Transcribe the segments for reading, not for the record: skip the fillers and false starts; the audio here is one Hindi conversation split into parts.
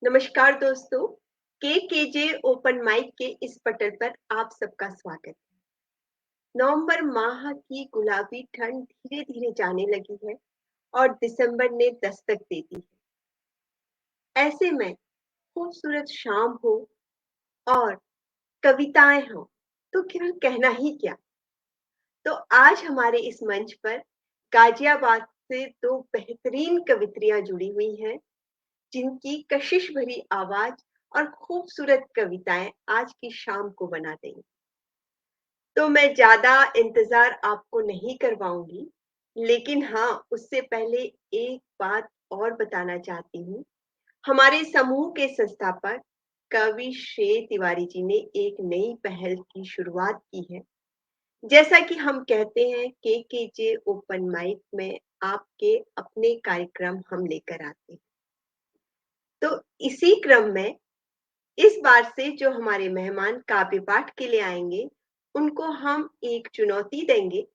नमस्कार दोस्तों, केजे ओपन माइक के इस पटल पर आप सबका स्वागत है। नवंबर माह की गुलाबी ठंड धीरे-धीरे जाने लगी है और दिसंबर ने दस्तक दे दी है। ऐसे में खूबसूरत शाम हो और कविताएं हो, तो फिर कहना ही क्या। तो आज हमारे इस मंच पर गाजियाबाद से दो बेहतरीन कवित्रियां जुड़ी हुई हैं, जिनकी कशिश भरी आवाज और खूबसूरत कविताएं आज की शाम को बना देंगी। तो मैं ज्यादा इंतजार आपको नहीं करवाऊंगी, लेकिन हाँ, उससे पहले एक बात और बताना चाहती हूँ। हमारे समूह के संस्थापक कवि श्रेय तिवारी जी ने एक नई पहल की शुरुआत की है। जैसा कि हम कहते हैं, केजे ओपन माइक में आपके अपने कार्यक्रम हम लेकर आते हैं। तो इसी क्रम में इस बार से जो हमारे मेहमान काव्य पाठ के लिए आएंगे, उनको हम एक चुनौती देंगे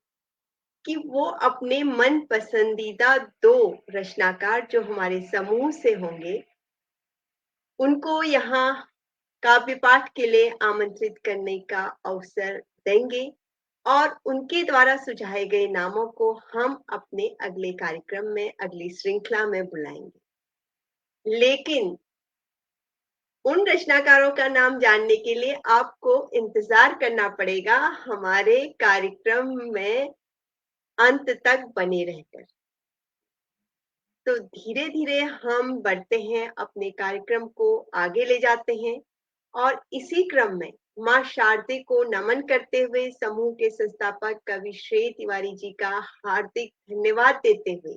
कि वो अपने मन पसंदीदा दो रचनाकार जो हमारे समूह से होंगे, उनको यहाँ काव्य पाठ के लिए आमंत्रित करने का अवसर देंगे और उनके द्वारा सुझाए गए नामों को हम अपने अगले कार्यक्रम में, अगली श्रृंखला में बुलाएंगे। लेकिन उन रचनाकारों का नाम जानने के लिए आपको इंतजार करना पड़ेगा हमारे कार्यक्रम में अंत तक बने रहकर। तो धीरे-धीरे हम बढ़ते हैं, अपने कार्यक्रम को आगे ले जाते हैं और इसी क्रम में माँ शारदे को नमन करते हुए समूह के संस्थापक कवि श्रेय तिवारी जी का हार्दिक धन्यवाद देते हुए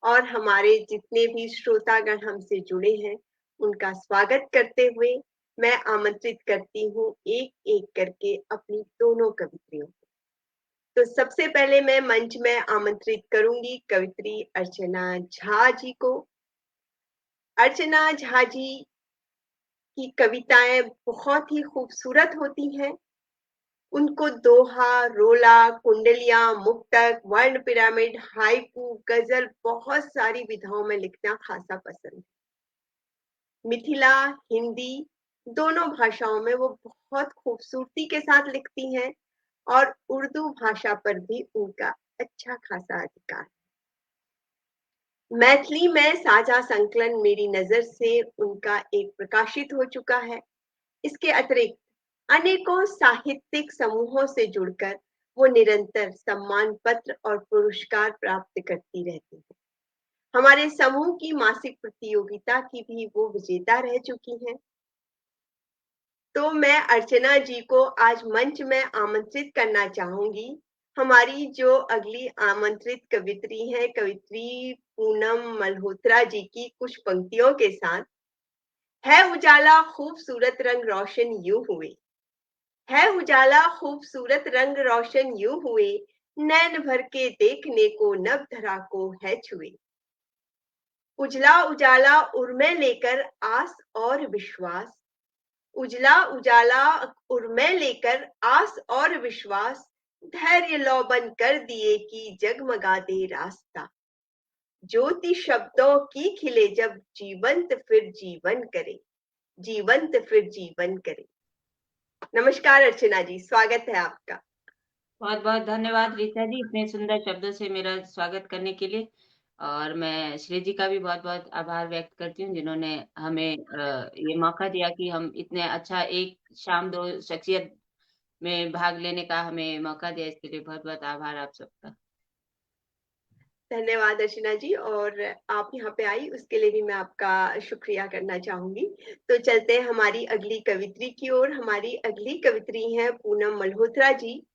और हमारे जितने भी श्रोतागण हमसे जुड़े हैं, उनका स्वागत करते हुए मैं आमंत्रित करती हूँ एक-एक करके अपनी दोनों कवित्रियों को। तो सबसे पहले मैं मंच में आमंत्रित करूंगी कवित्री अर्चना झा जी को। अर्चना झा जी की कविताएं बहुत ही खूबसूरत होती हैं। उनको दोहा, रोला, कुंडलियां, मुक्तक, वर्ण पिरामिड, हाइकू, गजल बहुत सारी विधाओं में लिखना खासा पसंद है। मिथिला, हिंदी दोनों भाषाओं में वो बहुत खूबसूरती के साथ लिखती हैं और उर्दू भाषा पर भी उनका अच्छा खासा अधिकार है। मैथिली में साझा संकलन मेरी नजर से उनका एक प्रकाशित हो चुका है। इसके अतिरिक्त अनेकों साहित्यिक समूहों से जुड़कर वो निरंतर सम्मान पत्र और पुरस्कार प्राप्त करती रहती है। हमारे समूह की मासिक प्रतियोगिता की भी वो विजेता रह चुकी हैं। तो मैं अर्चना जी को आज मंच में आमंत्रित करना चाहूंगी। हमारी जो अगली आमंत्रित कवित्री हैं, कवित्री पूनम मल्होत्रा जी की कुछ पंक्तियों के साथ। है उजाला खूबसूरत रंग रोशन यूं हुए, है उजाला खूबसूरत रंग रोशन यूं हुए, नैन भर के देखने को नभ धरा को है छुए। उजला उजाला उर्मे लेकर आस और विश्वास, उजला उजाला उर्मे लेकर आस और विश्वास, धैर्य लौ बन कर दिए की जगमगा दे रास्ता। ज्योति शब्दों की खिले जब जीवंत फिर जीवन करे, जीवंत फिर जीवन करे। नमस्कार अर्चना जी, स्वागत है आपका। बहुत बहुत धन्यवाद ऋचा जी, इतने सुंदर शब्दों से मेरा स्वागत करने के लिए। और मैं श्री जी का भी बहुत बहुत आभार व्यक्त करती हूँ, जिन्होंने हमें ये मौका दिया कि हम इतने अच्छा एक शाम दो शख्सियत में भाग लेने का हमें मौका दिया। इसके लिए बहुत बहुत आभार आप सबका। धन्यवाद अर्चना जी, और आप यहाँ पे आई उसके लिए भी मैं आपका शुक्रिया करना चाहूंगी। तो चलते हैं हमारी अगली कवित्री की ओर। हमारी अगली कवित्री हैं पूनम मल्होत्रा जी।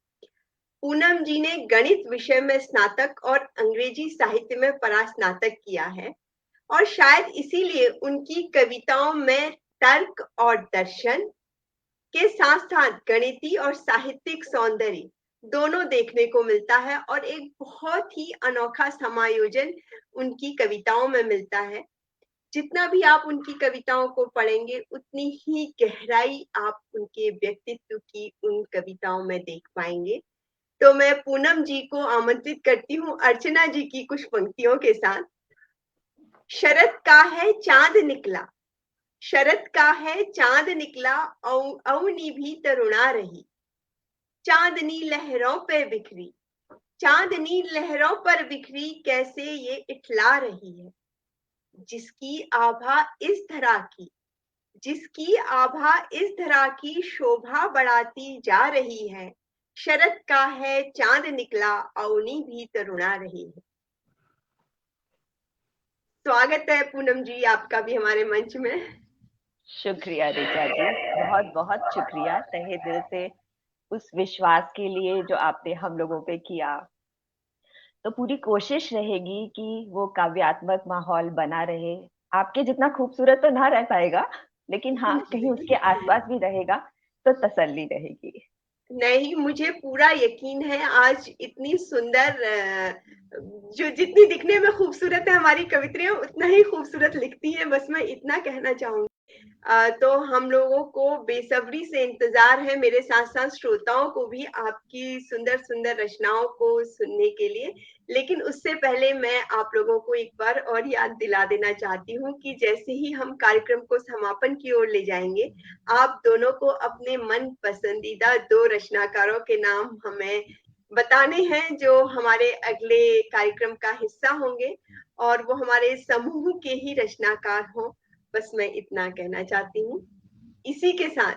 पूनम जी ने गणित विषय में स्नातक और अंग्रेजी साहित्य में परास्नातक किया है और शायद इसीलिए उनकी कविताओं में तर्क और दर्शन के साथ साथ गणितीय और साहित्यिक सौंदर्य दोनों देखने को मिलता है और एक बहुत ही अनोखा समायोजन उनकी कविताओं में मिलता है। जितना भी आप उनकी कविताओं को पढ़ेंगे, उतनी ही गहराई आप उनके व्यक्तित्व की उन कविताओं में देख पाएंगे। तो मैं पूनम जी को आमंत्रित करती हूँ अर्चना जी की कुछ पंक्तियों के साथ। शरद का है चांद निकला, शरद का है चांद निकला, अवनी भी तरुणा रही। चांदनी लहरों पे बिखरी, चांदनी लहरों पर बिखरी, कैसे ये इठला रही है। जिसकी आभा इस धरा की, जिसकी आभा इस धरा की शोभा बढ़ाती जा रही है। शरद का है चांद निकला, अवनी भी तरुणा रही है। स्वागत है पूनम जी आपका भी हमारे मंच में। शुक्रिया ऋचा जी, बहुत बहुत शुक्रिया तहे दिल से उस विश्वास के लिए जो आपने हम लोगों पे किया। तो पूरी कोशिश रहेगी कि वो काव्यात्मक माहौल बना रहे। आपके जितना खूबसूरत तो ना रह पाएगा, लेकिन हाँ कहीं उसके आसपास भी रहेगा तो तसल्ली रहेगी। नहीं, मुझे पूरा यकीन है आज इतनी सुंदर जो जितनी दिखने में खूबसूरत है हमारी कविताएं उतना ही खूबसूरत लिखती है, बस मैं इतना कहना चाहूंगी। तो हम लोगों को बेसब्री से इंतजार है, मेरे साथ साथ श्रोताओं को भी, आपकी सुंदर सुंदर रचनाओं को सुनने के लिए। लेकिन उससे पहले मैं आप लोगों को एक बार और याद दिला देना चाहती हूँ कि जैसे ही हम कार्यक्रम को समापन की ओर ले जाएंगे, आप दोनों को अपने मन पसंदीदा 2 रचनाकारों के नाम हमें बताने हैं जो हमारे अगले कार्यक्रम का हिस्सा होंगे, और वो हमारे समूह के ही रचनाकार हों। बस मैं इतना कहना चाहती हूँ। इसी के साथ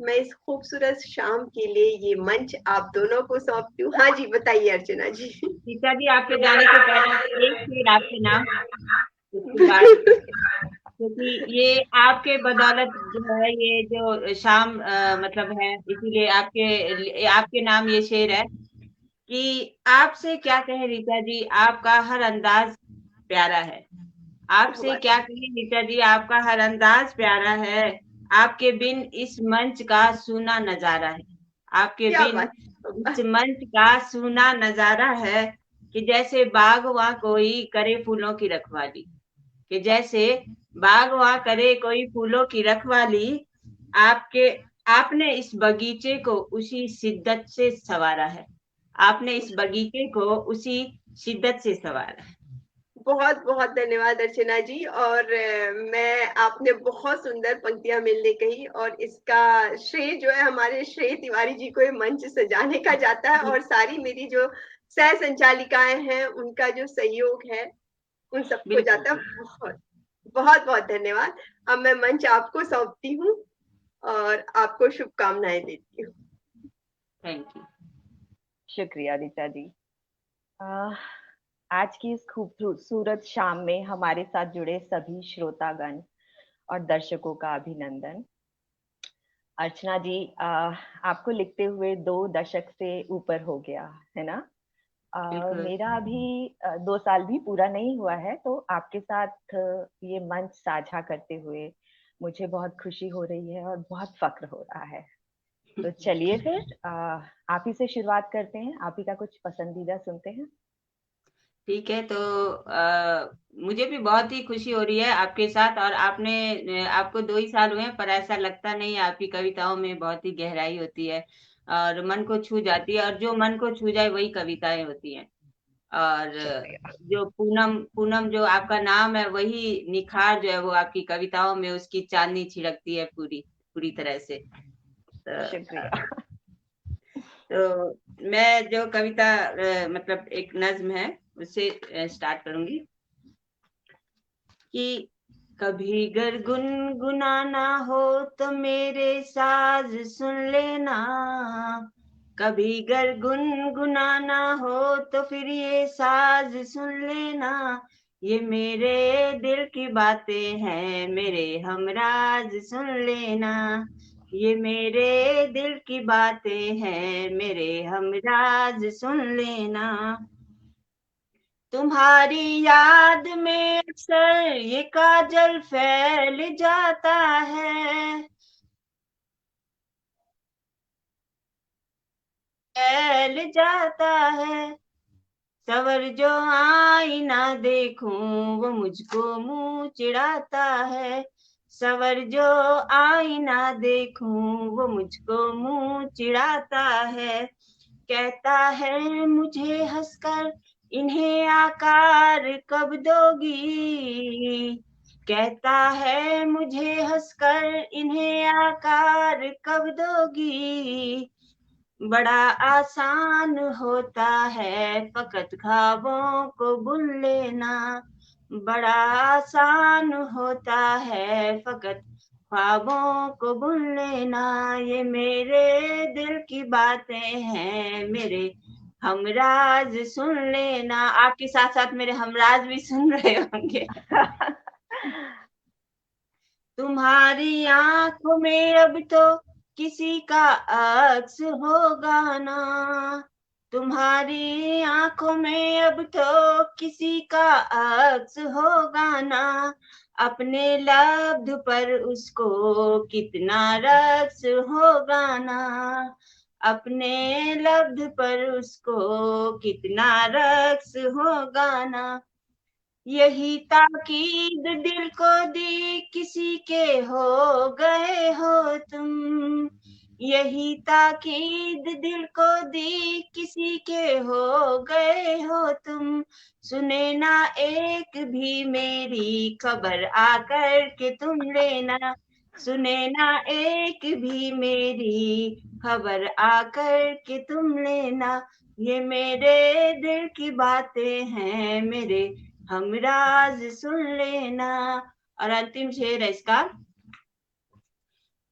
मैं इस खूबसूरत शाम के लिए ये मंच आप दोनों को सौंपती हूँ। हाँ जी, बताइए अर्चना जी। सीता जी, आपके जाने से पहले एक शेर आपके नाम, उसके बाद, क्योंकि ये आपके बदौलत जो है ये जो शाम मतलब है, इसीलिए आपके नाम ये शेर है कि आपसे क्या कहे रीता जी, आपका हर अंदाज प्यारा है। आपसे क्या कहे रीता जी, आपका हर अंदाज प्यारा है। आपके बिन इस मंच का सूना नजारा है। आपके क्या बिन बात। इस मंच का सूना नजारा है कि जैसे बागवां कोई करे फूलों की रखवाली, कि जैसे बागवां करे कोई फूलों की रखवाली। आपके आपने इस बगीचे को उसी शिद्दत से संवारा है। आपने इस बगीचे को उसी शिद्दत से संवारा है। बहुत बहुत धन्यवाद अर्चना जी। और मैं आपने बहुत सुंदर पंक्तियां मिलने कही, और इसका श्रेय जो है हमारे श्रेय तिवारी जी को ये मंच सजाने का जाता है, और सारी मेरी जो सह संचालिकाएं हैं उनका जो सहयोग है उन सबको बिल्कुल। जाता है। बहुत बहुत बहुत धन्यवाद। अब मैं मंच आपको सौंपती हूँ और आपको शुभकामनाएं देती हूँ। Thank you. शुक्रिया ऋचा जी। आज की इस खूबसूरत शाम में हमारे साथ जुड़े सभी श्रोतागण और दर्शकों का अभिनंदन। अर्चना जी, आपको लिखते हुए 2 दशक से ऊपर हो गया है ना। बिल्कुल। मेरा अभी 2 साल भी पूरा नहीं हुआ है, तो आपके साथ ये मंच साझा करते हुए मुझे बहुत खुशी हो रही है और बहुत फक्र हो रहा है। तो चलिए फिर आप ही से शुरुआत करते हैं, आप ही का कुछ पसंदीदा सुनते हैं। ठीक है, तो मुझे भी बहुत ही खुशी हो रही है आपके साथ। और आपको 2 ही साल हुए हैं, पर ऐसा लगता नहीं है। आपकी कविताओं में बहुत ही गहराई होती है और मन को छू जाती है, और जो मन को छू जाए वही कविताएं होती हैं। और शुक्रिया। जो पूनम पूनम जो आपका नाम है, वही निखार जो है वो आपकी कविताओं में उसकी चांदनी छिड़कती है पूरी पूरी तरह से। शुक्रिया। तो मैं जो कविता मतलब एक नज्म है उससे स्टार्ट करूंगी कि कभी गर गुनगुनाना हो तो मेरे साज सुन लेना। कभी गर गुनगुनाना हो तो फिर ये साज सुन लेना। ये मेरे दिल की बातें हैं, मेरे हमराज सुन लेना। ये मेरे दिल की बातें हैं, मेरे हमराज सुन लेना। तुम्हारी याद में अक्सर ये काजल फैल जाता है, फैल जाता है। सवर जो आईना देखूं वो मुझको मुंह चिढ़ाता है। सवर जो आईना देखूं वो मुझको मुंह चिढ़ाता है। कहता है मुझे हंसकर इन्हें आकार कब दोगी। कहता है मुझे हंसकर इन्हें आकार कब दोगी। बड़ा आसान होता है फकत ख्वाबों को बुन लेना। बड़ा आसान होता है फकत ख्वाबों को बुन लेना। ये मेरे दिल की बातें हैं मेरे हमराज सुन लेना। आपके साथ साथ मेरे हमराज भी सुन रहे होंगे। तुम्हारी आंखों में अब तो किसी का अक्स होगा ना। तुम्हारी आंखों में अब तो किसी का अक्स होगा ना। अपने लब्ध पर उसको कितना रक्स होगा ना। अपने लब्ध पर उसको कितना रक्स होगा ना। यही ताकीद दिल को दी किसी के हो गए हो तुम। यही ताकीद दिल को दी किसी के हो गए हो तुम। सुने ना एक भी मेरी खबर आकर के तुम लेना। सुने ना एक भी मेरी खबर आकर के तुम लेना। ये मेरे दिल की बातें हैं मेरे हमराज सुन लेना। और अंतिम शेर है इसका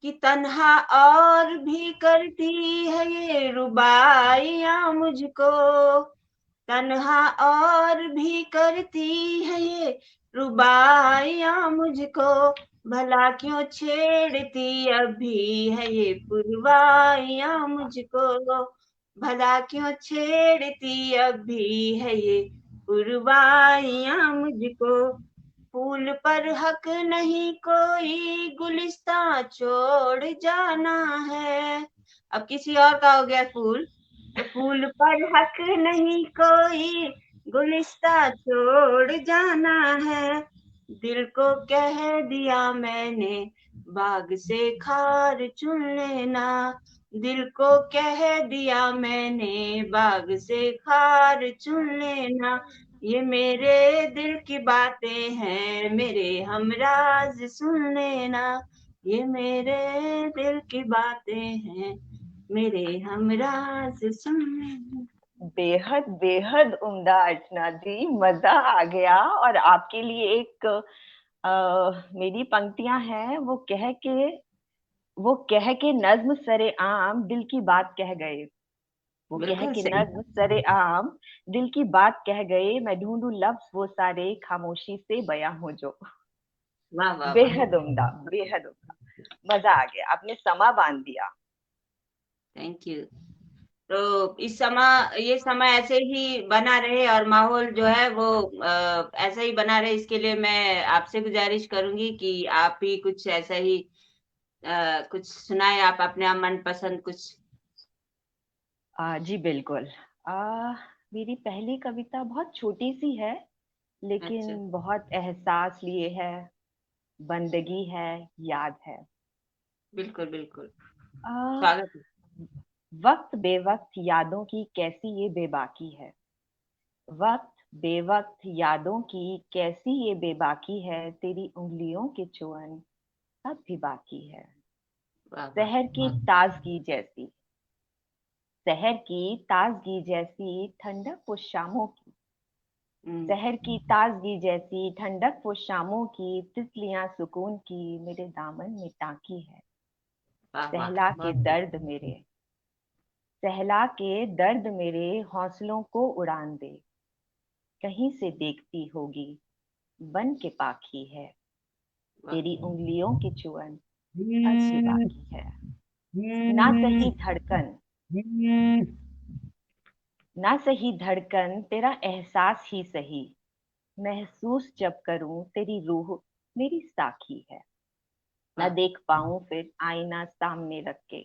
कि तन्हा और भी करती है ये रुबाइयां मुझको। तन्हा और भी करती है ये रुबाइयां मुझको। भला क्यों छेड़ती अभी है ये पुरवाइयां मुझको। भला क्यों छेड़ती अभी है ये पुरवाइयां मुझको। फूल पर हक नहीं कोई गुलिस्ता छोड़ जाना है। अब किसी और का हो गया फूल। तो फूल पर हक नहीं कोई गुलिस्ता छोड़ जाना है। दिल को कह दिया मैंने बाग से खार चुन लेना। दिल को कह दिया मैंने बाग से खार चुन लेना। ये मेरे दिल की बातें हैं मेरे हमराज सुन लेना। ये मेरे दिल की बातें हैं मेरे हमराज सुन लेना। बेहद बेहद उम्दा अर्चना जी, मजा आ गया। और आपके लिए एक मेरी पंक्तियां हैं, वो कह के नज्म सरे आम दिल की बात कह गए। वो कह बिल्कुल के सही। नज्म सरे आम दिल की बात कह गए। मैं ढूंढूं लफ्ज वो सारे खामोशी से बयां हो जो। वाह वाह वाह। बेहद उम्दा, बेहद उम्दा। मजा आ गया, आपने समा बांध दिया। Thank you. तो ये समय ऐसे ही बना रहे और माहौल जो है वो ऐसा ही बना रहे, इसके लिए मैं आपसे गुजारिश करूंगी कि आप भी कुछ ऐसा ही कुछ सुनाए। आप अपने मनपसंद कुछ। जी बिल्कुल। मेरी पहली कविता बहुत छोटी सी है, अच्छा। लेकिन बहुत एहसास लिए है, बंदगी है, याद है। बिल्कुल बिल्कुल। आ, स्वागत है। वक्त बेवक्त यादों की कैसी ये बेबाकी है। वक्त बेवक्त यादों की कैसी ये बेबाकी है। तेरी उंगलियों के चुअन अब भी बाकी है। वाह वाह। शहर की ताजगी जैसी, शहर की ताजगी जैसी ठंडक वो शामों की। हम्म। शहर की ताजगी जैसी ठंडक वो शामों की। तितलियां सुकून की मेरे दामन में टाकी है। वाह वाह सहला के बहुत। दर्द मेरे, सहला के दर्द मेरे हौसलों को उड़ान दे। कहीं से देखती होगी बन के पाखी है। वाह। तेरी उंगलियों की चुअन अब भी हम्म। बाकी है। ना सही धड़कन, ना सही धड़कन तेरा एहसास ही सही। महसूस जब करूं तेरी रूह मेरी साखी है। न वाह देख पाऊं फिर आईना सामने रख के,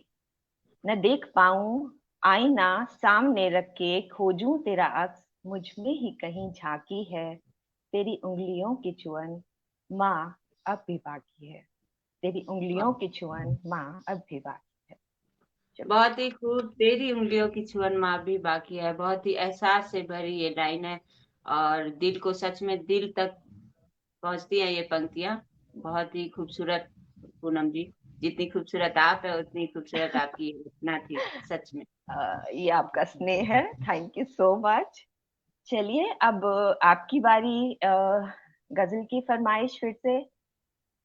न देख पाऊं आईना सामने रख के। खोजूं तेरा अक्स मुझ में ही कहीं झांकी है। तेरी उंगलियों की चुअन माँ अब भी बाकी है। तेरी वाह। उंगलियों की छुअन माँ अब भी बाकी है। चलो। बहुत ही खूब। तेरी उंगलियों की छुअन माँ भी बाकी है, बहुत ही एहसास से भरी ये लाइन है और दिल को सच में दिल तक पहुंचती हैं ये पंक्तियां। बहुत ही खूबसूरत पूनम जी, जितनी खूबसूरत आप है उतनी खूबसूरत आपकी ये रचना थी, सच में। ये आपका स्नेह है, थैंक यू सो मच। चलिए अब आपकी बारी, गजल की फरमाइश फिर से।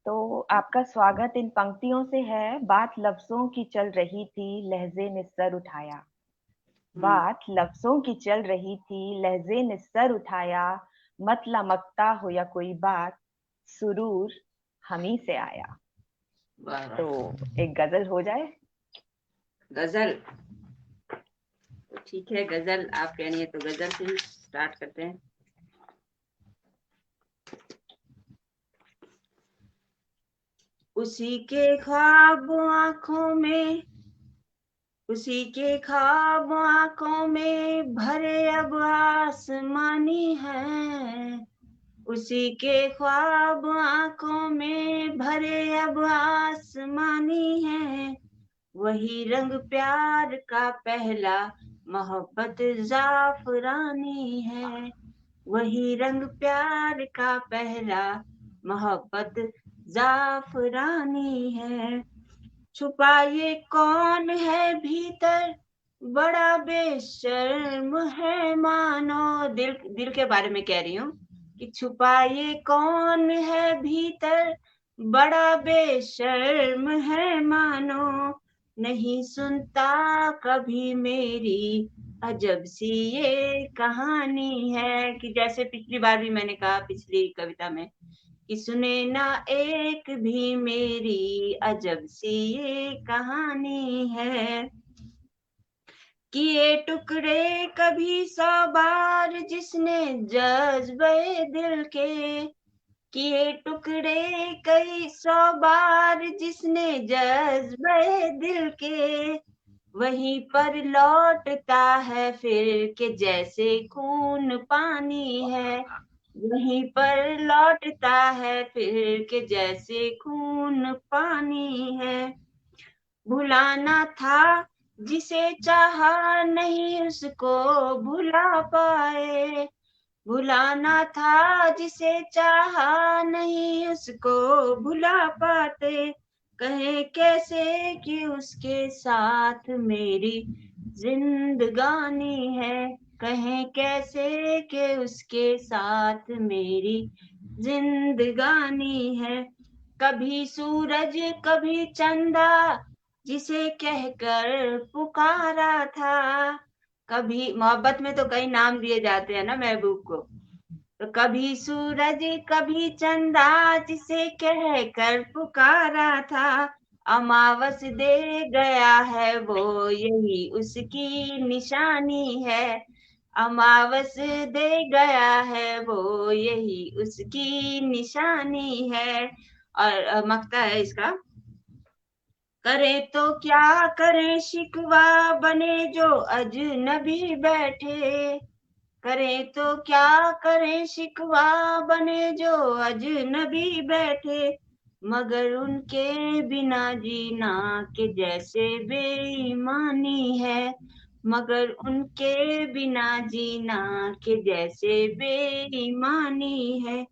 तो आपका स्वागत इन पंक्तियों से है। बात लफ्जों की चल रही थी, लहजे ने सर उठाया। हम्म। बात लफ्जों की चल रही थी, लहजे ने सर उठाया। मत लमकता हो या कोई बात, सुरूर हमी से आया। वाह तो वाह। एक गजल हो जाए। गजल, तो ठीक है, गजल आप कह रही है तो गजल से ही स्टार्ट करते हैं। उसी के ख्वाब आंखों में, उसी के ख्वाब आंखों में भरे अब आसमानी है। उसी के ख्वाब आंखों में भरे अब आसमानी है। वही रंग प्यार का पहला, मोहब्बत जाफरानी है। वही रंग प्यार का पहला, मोहब्बत जाफरानी है। छुपा ये कौन है भीतर, बड़ा बेशर्म है मानो। दिल दिल के बारे में कह रही हूँ कि छुपा ये कौन है भीतर, बड़ा बेशर्म है मानो। नहीं सुनता कभी मेरी अजब सी ये कहानी है। कि जैसे पिछली बार भी मैंने कहा, पिछली कविता में, कि सुने ना एक भी मेरी अजब सी ये कहानी है। किए टुकड़े कभी 100 बार जिसने जज्बे दिल के। किए टुकड़े कई 100 बार जिसने जज्बे दिल के। वहीं पर लौटता है फिर के जैसे खून पानी है। वहीं पर लौटता है फिर के जैसे खून पानी है। भुलाना था जिसे चाहा नहीं उसको भुला पाए। भुलाना था जिसे चाहा नहीं उसको भुला पाते। कहे कैसे कि उसके साथ मेरी जिंदगानी है। कहें कैसे कि उसके साथ मेरी जिंदगानी है। कभी सूरज कभी चंदा जिसे कहकर पुकारा था। कभी मोहब्बत में तो कई नाम दिए जाते हैं ना महबूब को। तो कभी सूरज कभी चंदा जिसे कहकर पुकारा था। अमावस दे गया है वो यही उसकी निशानी है। अमावस दे गया है वो यही उसकी निशानी है। और मक्ता है इसका। करे तो क्या करे शिकवा बने जो अजनबी बैठे। करे तो क्या करे शिकवा बने जो अजनबी बैठे। मगर उनके बिना जीना के जैसे बेईमानी है। मगर उनके बिना जीना के जैसे बेईमानी है।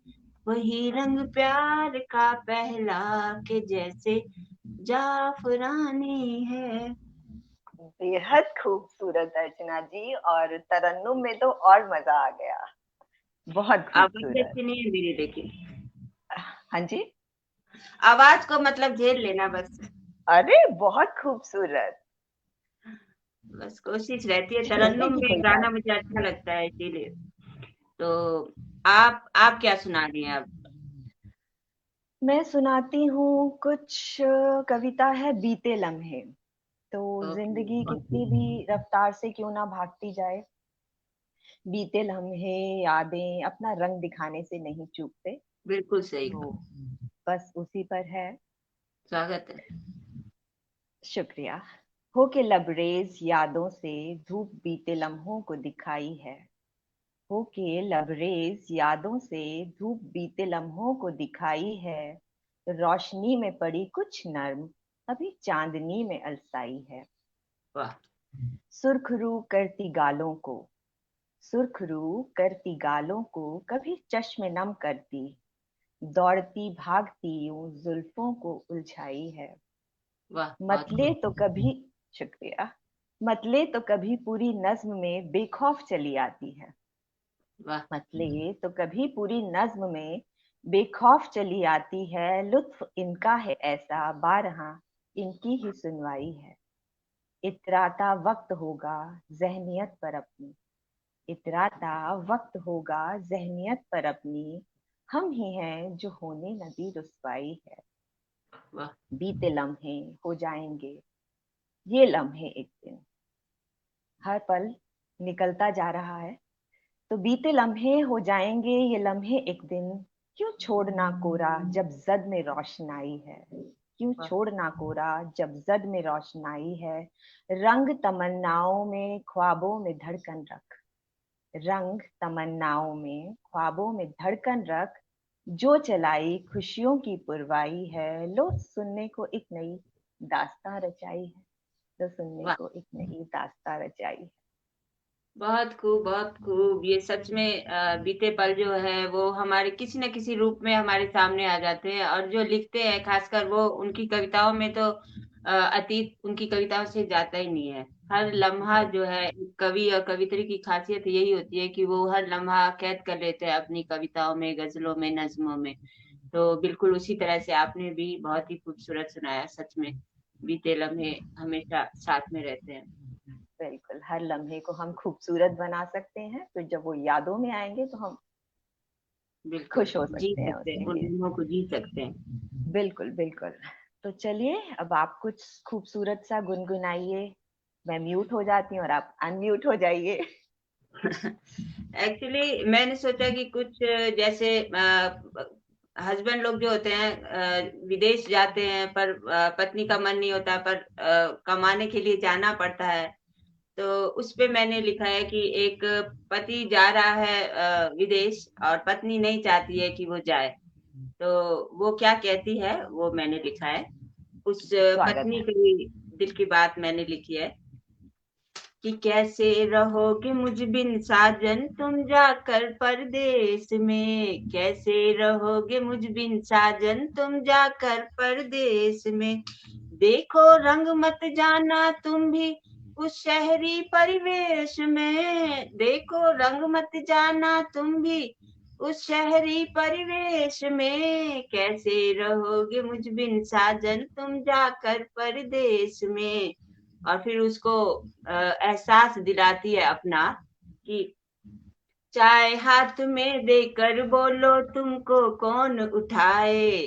वही रंग प्यार का पहला के जैसे जाफरानी है। बेहद खूबसूरत अर्चना जी, और तरन्नुम में तो और मजा आ गया। बहुत आवाज खूबसूरत। अच्छी नहीं है मेरी, लेकिन हाँ जी। आवाज को मतलब झेल लेना बस। अरे बहुत खूबसूरत। बस कोशिश रहती है, तरन्नुम झेलने की में कोई गाना बात मुझे अच्छा लगता है इसीलिए। तो आप क्या सुना रही हैं अब? नहीं। मैं सुनाती हूँ कुछ। कविता है बीते लम्हे। तो ओके। जिंदगी कितनी भी रफ्तार से क्यों ना भागती जाए, बीते लम्हे यादें अपना रंग दिखाने से नहीं चूकते। बिल्कुल सही तो कहा। बस उसी पर है। स्वागत है। शुक्रिया। हो के लबरेज यादों से धूप बीते लम्हों को दिखाई है। हो के लबरेज यादों से धूप बीते लम्हों को दिखाई है। रोशनी में पड़ी कुछ नर्म अभी चांदनी में अलसाई है। वाह। सुर्खरू करती गालों को, सुर्खरू करती गालों को कभी चश्म नम करती। दौड़ती भागती यूं जुल्फों को उलझाई है। वाह, बहुत मतले खूब। तो कभी, शुक्रिया, मतले तो कभी पूरी नज्म में बेखौफ चली आती है। वाह, मतले तो कभी पूरी नज्म में बेखौफ चली आती है। लुत्फ इनका है ऐसा बारहा इनकी ही सुनवाई है। इतराता वक्त होगा जहनियत पर अपनी, इतराता वक्त होगा जहनियत पर अपनी, हम ही हैं जो होने न दी रुसवाई है। वाह, बीते लम्हे हो जाएंगे ये लम्हे एक दिन, हर पल निकलता जा रहा है, तो बीते लम्हे हो जाएंगे ये लम्हे एक दिन। क्यों छोड़ना कोरा जब जद में रोशनाई है, क्यों वाह, छोड़ना कोरा जब जद में रोशनाई है। रंग तमन्नाओं में ख्वाबों में धड़कन रख, रंग तमन्नाओं में ख्वाबों में धड़कन रख, जो चलाई खुशियों की पुरवाई है। लो सुनने को एक नई दास्तां रचाई है, तो सुनने वाह। को एक नई दास्तां रचाई है। बहुत खूब, बहुत खूब। ये सच में बीते पल जो है वो हमारे किसी न किसी रूप में हमारे सामने आ जाते हैं, और जो लिखते हैं खासकर वो उनकी कविताओं में तो अतीत उनकी कविताओं से जाता ही नहीं है। हर लम्हा जो है, कवि और कवित्री की खासियत यही होती है कि वो हर लम्हा कैद कर लेते हैं अपनी कविताओं में, गजलों में, नज्मों में। तो बिल्कुल उसी तरह से आपने भी बहुत ही खूबसूरत सुनाया। सच में बीते लम्हे हमेशा साथ में रहते हैं। बिल्कुल, हर लम्हे को हम खूबसूरत बना सकते हैं, तो जब वो यादों में आएंगे तो हम बिल्कुल खुश हो जी सकते हैं सकते हैं, उसके उन लिए। लम्हों को जी सकते हैं। बिल्कुल बिल्कुल। तो चलिए अब आप कुछ खूबसूरत सा गुनगुनाइए, मैं म्यूट हो जाती हूँ और आप अनम्यूट हो जाइए। एक्चुअली मैंने सोचा कि कुछ जैसे हस्बैंड लोग जो होते हैं विदेश जाते हैं, पर पत्नी का मन नहीं होता, पर कमाने के लिए जाना पड़ता है। तो उस पे मैंने लिखा है कि एक पति जा रहा है विदेश, और पत्नी नहीं चाहती है कि वो जाए। तो वो क्या कहती है वो मैंने लिखा है। उस स्वागत पत्नी है। की दिल की बात मैंने लिखी है कि कैसे रहोगे मुझ बिन साजन तुम जाकर परदेश में, कैसे रहोगे मुझ बिन साजन तुम जाकर परदेश में। देखो रंग मत जाना तुम भी उस शहरी परिवेश में, देखो रंग मत जाना तुम भी उस शहरी परिवेश में, कैसे रहोगे मुझ बिन साजन तुम जाकर परदेश में। और फिर उसको एहसास दिलाती है अपना कि चाय हाथ में देकर बोलो तुमको कौन उठाए,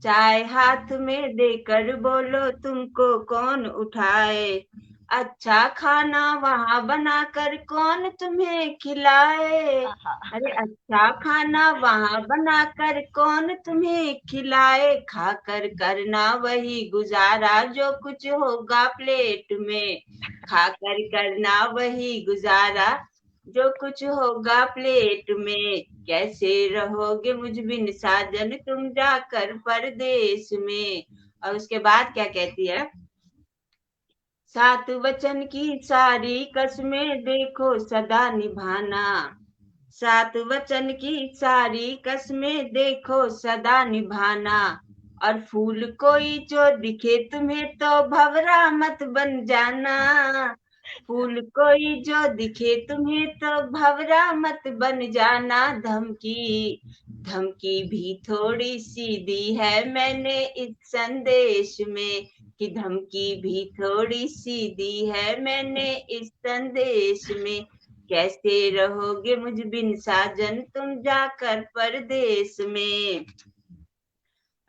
चाय हाथ में देकर बोलो तुमको कौन उठाए। अच्छा खाना वहां बनाकर कौन तुम्हें खिलाए, आहा, अरे अच्छा खाना वहां बनाकर कौन तुम्हें खिलाए। खाकर करना वही गुजारा जो कुछ होगा प्लेट में, खाकर करना वही गुजारा जो कुछ होगा प्लेट में। कैसे रहोगे मुझ बिन साजन तुम जाकर परदेश में। और उसके बाद क्या कहती है, सात वचन की सारी कसमें देखो सदा निभाना, सात वचन की सारी कसमें देखो सदा निभाना। और फूल कोई जो दिखे तुम्हें तो भंवरा मत बन जाना, फूल कोई जो दिखे तुम्हें तो भंवरा मत बन जाना। धमकी धमकी भी थोड़ी सी दी है मैंने इस संदेश में, कि धमकी भी थोड़ी सी दी है मैंने इस संदेश में। कैसे रहोगे मुझ बिन साजन तुम जाकर परदेश में।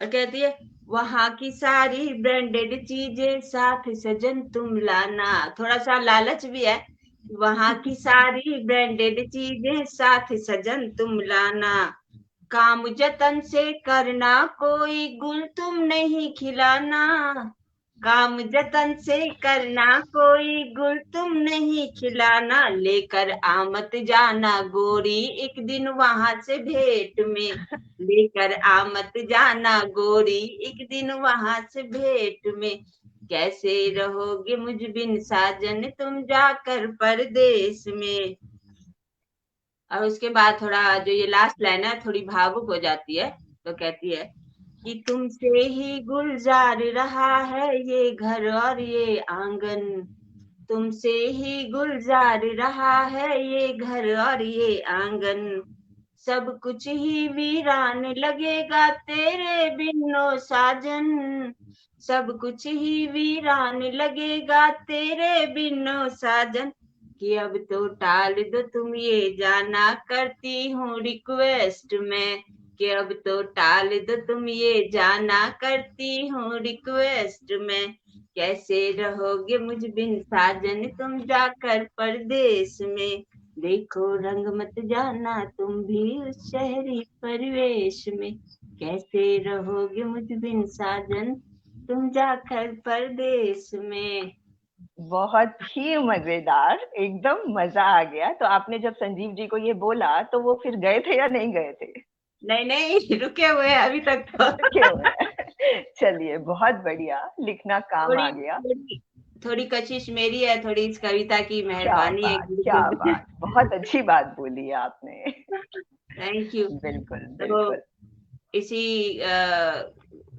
और कहती है वहां की सारी ब्रांडेड चीजें साथ सजन तुम लाना, थोड़ा सा लालच भी है। वहां की सारी ब्रांडेड चीजें साथ सजन तुम लाना। काम जतन से करना कोई गुल तुम नहीं खिलाना, काम जतन से करना कोई गुल तुम नहीं खिलाना। लेकर आमत जाना गोरी एक दिन वहां से भेंट में, लेकर आमत जाना गोरी एक दिन वहां से भेंट में। कैसे रहोगे मुझ बिन साजन तुम जाकर परदेश में। और उसके बाद थोड़ा जो ये लास्ट लाइन है थोड़ी भावुक हो जाती है तो कहती है कि तुमसे ही गुलजार रहा है ये घर और ये आंगन, तुमसे ही गुलजार रहा है ये घर और ये आंगन, सब कुछ ही वीरान लगेगा तेरे बिनो साजन, सब कुछ ही वीरान लगेगा तेरे बिनो साजन, कि अब तो टाल दो तुम ये जाना करती हूँ रिक्वेस्ट में, कि अब तो टाल दो तुम ये जाना करती हूँ रिक्वेस्ट में, कैसे रहोगे मुझ बिन साजन तुम जाकर परदेश में, देखो रंग मत जाना तुम भी उस शहरी परिवेश में, कैसे रहोगे मुझ बिन साजन तुम जाकर परदेश में। बहुत ही मजेदार, एकदम मजा आ गया। तो आपने जब संजीव जी को ये बोला तो वो फिर गए थे या नहीं गए थे? नहीं नहीं, रुके हुए हैं अभी तक तो। रुके हुए हैं। चलिए, बहुत बढ़िया, लिखना काम आ थोड़ी गया। थोड़ी थोड़ी कशिश मेरी है, थोड़ी इस कविता की क्या मेहरबानी है बात, क्या गुरु। बात, बहुत अच्छी बात बोली है आपने। Thank you. बिल्कुल तो बिल्कुल। इसी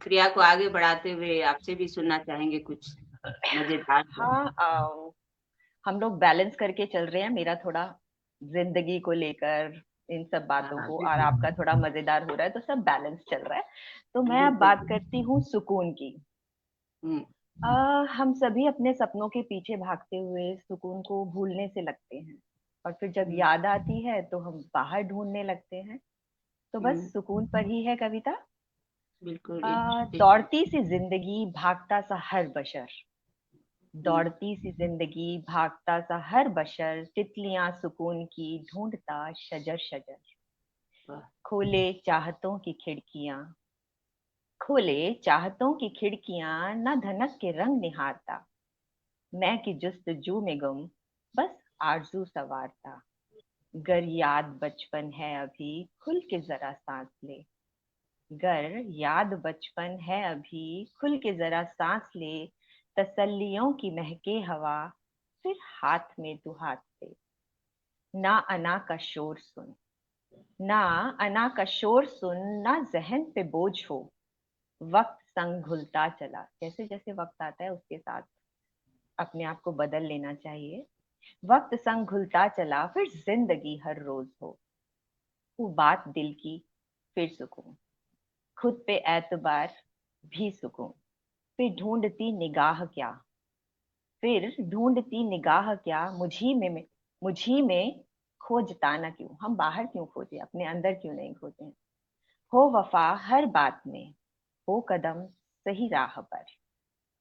क्रिया को आगे बढ़ाते हुए आपसे भी सुनना चाहेंगे कुछ मजेदार सा। हाँ, हम लोग बैलेंस करके चल रहे हैं, मेरा थोड़ा जिंदगी को लेकर इन सब बातों हाँ को, और बिल्कुल आपका थोड़ा मजेदार हो रहा है, तो सब बैलेंस चल रहा है। तो मैं अब बिल्कुल। बात करती हूँ सुकून की। हम्म हम सभी अपने सपनों के पीछे भागते हुए सुकून को भूलने से लगते हैं, और फिर जब हम्म याद आती है तो हम बाहर ढूंढने लगते हैं। तो बस हम्म, सुकून पर ही है कविता। बिल्कुल दौड़ती सी जिंदगी, भागता सा हर बशर, हम्म, दौड़ती सी जिंदगी, भागता सा हर बशर, तितलियां सुकून की ढूंढता शजर शजर, वाह, खोले चाहतों की खिड़कियां, खोले चाहतों की खिड़कियां, न धनक के रंग निहारता, मैं की जुस्तजू में गुम, बस आरजू सवारता, गर याद बचपन है अभी, खुल के जरा सांस ले, गर याद बचपन है अभी, खुल के जरा सांस ले, तसल्लियों की महके हवा, फिर हाथ में तू हाथ ले, ना अना का शोर सुन, ना अना का शोर सुन, ना जहन पे बोझ हो, वक्त संग घुलता चला, जैसे जैसे वक्त आता है उसके साथ अपने आप को बदल लेना चाहिए। वक्त संग घुलता चला, फिर जिंदगी हर रोज हो, वो बात दिल की, फिर सुकून, खुद पे एतबार भी सुकून, फिर ढूंढती निगाह क्या, फिर ढूंढती निगाह क्या, मुझी में खोजता ना क्यों, हम बाहर क्यों खोजे, अपने अंदर क्यों नहीं खोजे, हो वफा हर बात में, हो कदम सही राह पर,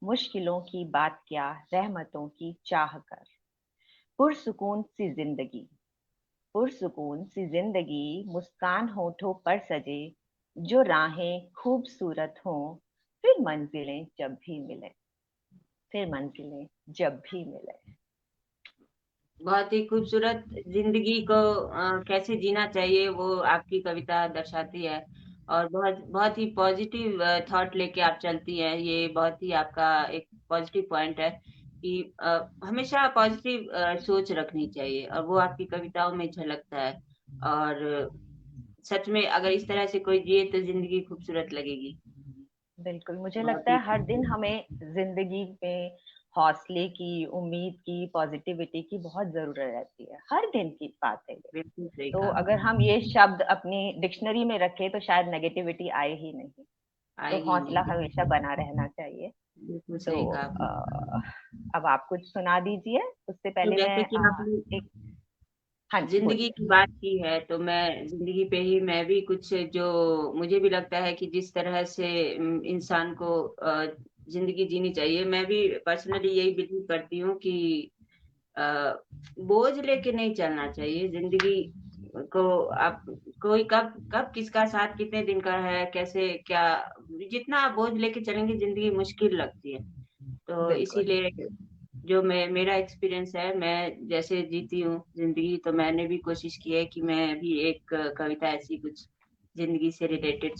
मुश्किलों की बात क्या, रहमतों की चाह कर, पुरसुकून सी जिंदगी, पुरसुकून सी जिंदगी, मुस्कान होठों पर सजे, जो राहें खूबसूरत हों, फिर मंजिलें जब भी मिले, फिर मंजिलें जब भी मिले। बहुत ही खूबसूरत। जिंदगी को कैसे जीना चाहिए वो आपकी कविता दर्शाती है, और बहुत बहुत ही पॉजिटिव थॉट लेके आप चलती हैं। ये बहुत ही आपका एक पॉजिटिव पॉइंट है कि हमेशा पॉजिटिव सोच रखनी चाहिए, और वो आपकी कविताओं में झलकता है। और सच में अगर इस तरह से कोई जिए तो जिंदगी खूबसूरत लगेगी। बिल्कुल, मुझे बहुत लगता ही है हर दिन हमें जिंदगी में हौसले की, उम्मीद की, पॉजिटिविटी की बहुत जरूरत रहती है, हर दिन की बात है ये। बिल्कुल सही तो कहा अगर आपने। हम ये शब्द अपनी डिक्शनरी में रखें तो शायद नेगेटिविटी आए ही नहीं। तो आएगी हौसला नहीं, हमेशा बना रहना चाहिए। बिल्कुल तो सही कहा आपने। अब आप कुछ सुना दीजिए, उससे तो पहले मैं जैसे कि आपने एक, हाँ जी जिंदगी बोलिए। की बात की है, तो मैं जिंदगी पे ही मैं भी कुछ, जो मुझे भी लगता है कि जिस तरह से इंसान को जिंदगी जीनी चाहिए, मैं भी पर्सनली यही बिलीव करती हूँ कि अ, बोझ लेके नहीं चलना चाहिए जिंदगी को। आप कोई कब कब किसका साथ कितने दिन का है, कैसे क्या, जितना आप बोझ लेके चलेंगे जिंदगी मुश्किल लगती है। तो बिल्कुल इसीलिए जो मेरा एक्सपीरियंस है, मैं जैसे जीती हूँ जिंदगी, तो मैंने भी कोशिश की है कि मैं भी एक कविता ऐसी कुछ जिंदगी से रिलेटेड